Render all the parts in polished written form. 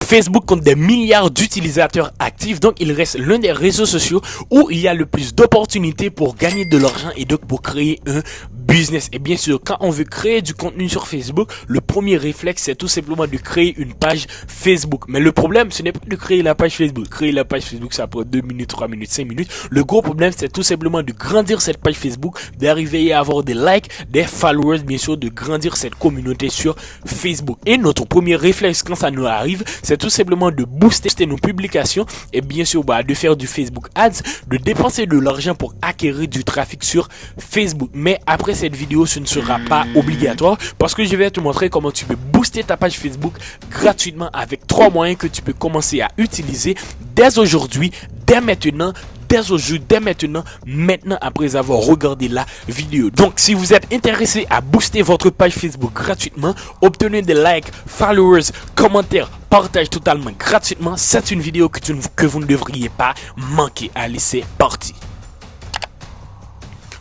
Facebook compte des milliards d'utilisateurs actifs, donc il reste l'un des réseaux sociaux où il y a le plus d'opportunités pour gagner de l'argent et donc pour créer un business. Et bien sûr, quand on veut créer du contenu sur Facebook, le premier réflexe c'est tout simplement de créer une page Facebook. Mais le problème, ce n'est pas de créer la page Facebook. Créer la page Facebook, ça prend 2 minutes, 3 minutes, 5 minutes. Le gros problème, c'est tout simplement de grandir cette page Facebook, d'arriver à avoir des likes, des followers, bien sûr, de grandir cette communauté sur Facebook. Et notre premier réflexe quand ça nous arrive, c'est tout simplement de booster nos publications et bien sûr de faire du Facebook Ads, de dépenser de l'argent pour acquérir du trafic sur Facebook. Mais après cette vidéo, ce ne sera pas obligatoire parce que je vais te montrer comment tu peux booster ta page Facebook gratuitement avec 3 moyens que tu peux commencer à utiliser dès aujourd'hui, dès maintenant après avoir regardé la vidéo. Donc si vous êtes intéressé à booster votre page Facebook gratuitement, obtenir des likes, followers, commentaires, partage totalement gratuitement, c'est une vidéo que vous ne devriez pas manquer. Allez, c'est parti.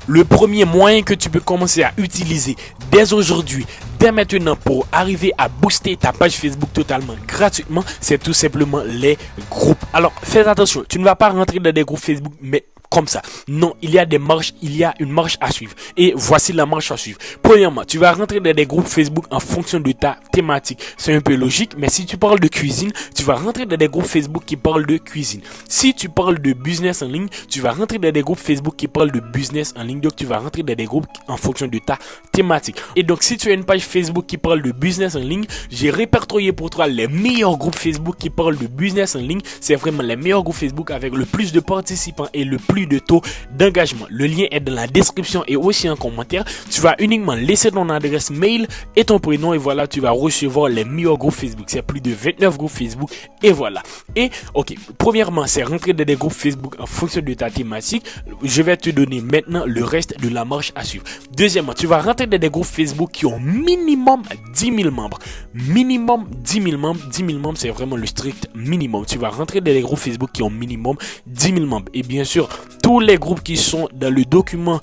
Le premier moyen que tu peux commencer à utiliser dès aujourd'hui, dès maintenant pour arriver à booster ta page Facebook totalement gratuitement, c'est tout simplement les groupes. Alors, fais attention, tu ne vas pas rentrer dans des groupes Facebook, mais comme ça. Non, il y a une marche à suivre. Et voici la marche à suivre. Premièrement, tu vas rentrer dans des groupes Facebook en fonction de ta thématique. C'est un peu logique, mais si tu parles de cuisine, tu vas rentrer dans des groupes Facebook qui parlent de cuisine. Si tu parles de business en ligne, tu vas rentrer dans des groupes Facebook qui parlent de business en ligne. Donc, tu vas rentrer dans des groupes en fonction de ta thématique. Et donc, si tu as une page Facebook qui parle de business en ligne, j'ai répertorié pour toi les meilleurs groupes Facebook qui parlent de business en ligne. C'est vraiment les meilleurs groupes Facebook avec le plus de participants et le plus de taux d'engagement. Le lien est dans la description et aussi en commentaire. Tu vas uniquement laisser ton adresse mail et ton prénom et voilà, tu vas recevoir les meilleurs groupes Facebook. C'est plus de 29 groupes Facebook et voilà. Et ok, premièrement, c'est rentrer dans des groupes Facebook en fonction de ta thématique. Je vais te donner maintenant le reste de la marche à suivre. Deuxièmement, tu vas rentrer dans des groupes Facebook qui ont minimum 10 000 membres. Minimum 10 000 membres. 10 000 membres, c'est vraiment le strict minimum. Tu vas rentrer dans des groupes Facebook qui ont minimum 10 000 membres. Et bien sûr, tous les groupes qui sont dans le document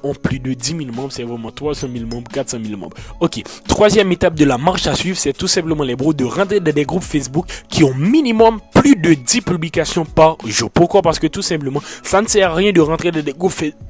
ont plus de 10 000 membres. C'est vraiment 300 000 membres, 400 000 membres. Ok. Troisième étape de la marche à suivre, c'est tout simplement les bros de rentrer dans des groupes Facebook qui ont minimum plus de 10 publications par jour. Pourquoi? Parce que tout simplement, ça ne sert à rien de rentrer dans des groupes Facebook.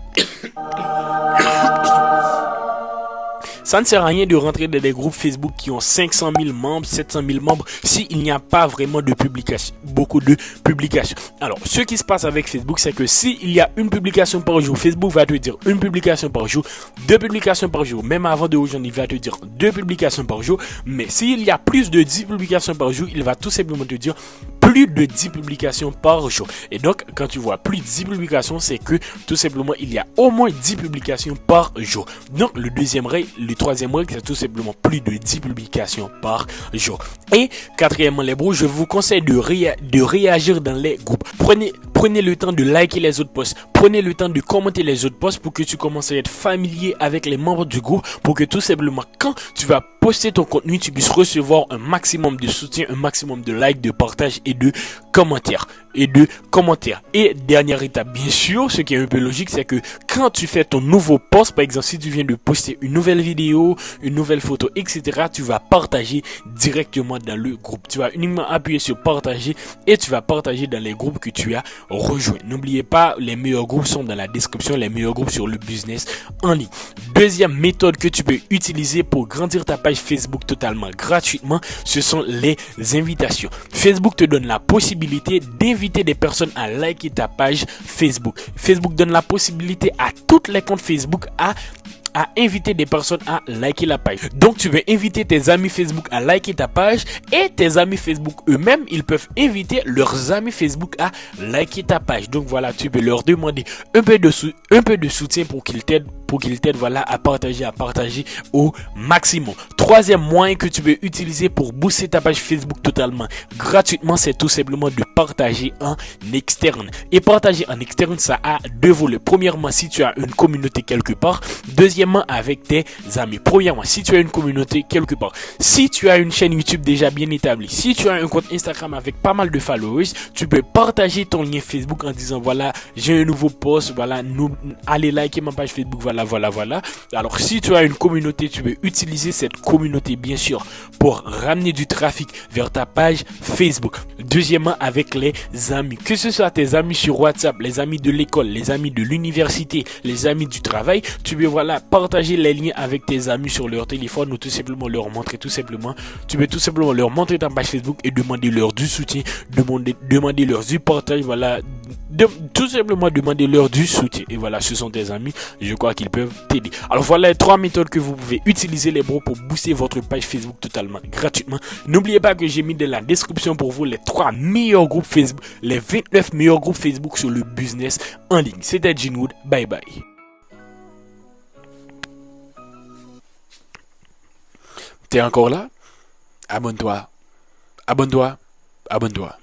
Ça ne sert à rien de rentrer dans des groupes Facebook qui ont 500 000 membres, 700 000 membres, s'il n'y a pas vraiment de publication, beaucoup de publications. Alors, ce qui se passe avec Facebook, c'est que s'il y a une publication par jour, Facebook va te dire une publication par jour, 2 publications par jour. Même avant de aujourd'hui, il va te dire 2 publications par jour. Mais s'il y a plus de 10 publications par jour, il va tout simplement te dire plus de 10 publications par jour. Et donc, quand tu vois plus de 10 publications, c'est que tout simplement, il y a au moins 10 publications par jour. Donc, le troisième règle, c'est tout simplement plus de 10 publications par jour. Et quatrièmement, les bros, je vous conseille de réagir dans les groupes. Prenez le temps de liker les autres posts. Prenez le temps de commenter les autres posts pour que tu commences à être familier avec les membres du groupe, pour que tout simplement, quand tu vas poster ton contenu, tu puisses recevoir un maximum de soutien, un maximum de likes, de partage et de commentaires. Et dernière étape, bien sûr, ce qui est un peu logique, c'est que quand tu fais ton nouveau post, par exemple, si tu viens de poster une nouvelle vidéo, une nouvelle photo, etc., tu vas partager directement dans le groupe. Tu vas uniquement appuyer sur partager et tu vas partager dans les groupes que tu as rejoints. N'oubliez pas, les meilleurs groupes sont dans la description, les meilleurs groupes sur le business en ligne. Deuxième méthode que tu peux utiliser pour grandir ta page Facebook totalement gratuitement, ce sont les invitations. Facebook te donne la possibilité d'inviter des personnes à liker ta page Facebook. Facebook donne la possibilité à toutes les comptes Facebook à inviter des personnes à liker la page. Donc tu veux inviter tes amis Facebook à liker ta page et tes amis Facebook eux-mêmes, ils peuvent inviter leurs amis Facebook à liker ta page. Donc voilà, tu peux leur demander un peu de soutien pour qu'ils t'aident voilà, à partager au maximum. Troisième moyen que tu peux utiliser pour booster ta page Facebook totalement gratuitement, c'est tout simplement de partager en externe. Et partager en externe, ça a deux volets. Premièrement, si tu as une communauté quelque part. Deuxièmement, avec tes amis. Premièrement, si tu as une communauté quelque part. Si tu as une chaîne YouTube déjà bien établie. Si tu as un compte Instagram avec pas mal de followers, tu peux partager ton lien Facebook en disant voilà, j'ai un nouveau post, voilà, allez liker ma page Facebook, voilà, voilà. Alors, si tu as une communauté, tu veux utiliser cette communauté, bien sûr, pour ramener du trafic vers ta page Facebook. Deuxièmement, avec les amis. Que ce soit tes amis sur WhatsApp, les amis de l'école, les amis de l'université, les amis du travail, tu veux partager les liens avec tes amis sur leur téléphone ou tout simplement leur montrer tu veux tout simplement leur montrer ta page Facebook et demander leur du soutien, demander leur du partage, tout simplement demander leur du soutien. Et voilà, ce sont tes amis, je crois qu'ils peuvent t'aider. Alors voilà les 3 méthodes que vous pouvez utiliser les bros pour booster votre page Facebook totalement gratuitement. N'oubliez pas que j'ai mis dans la description pour vous les 3 meilleurs groupes Facebook, les 29 meilleurs groupes Facebook sur le business en ligne. C'était Jinwood, bye bye. T'es encore là? Abonne-toi, abonne-toi, abonne-toi.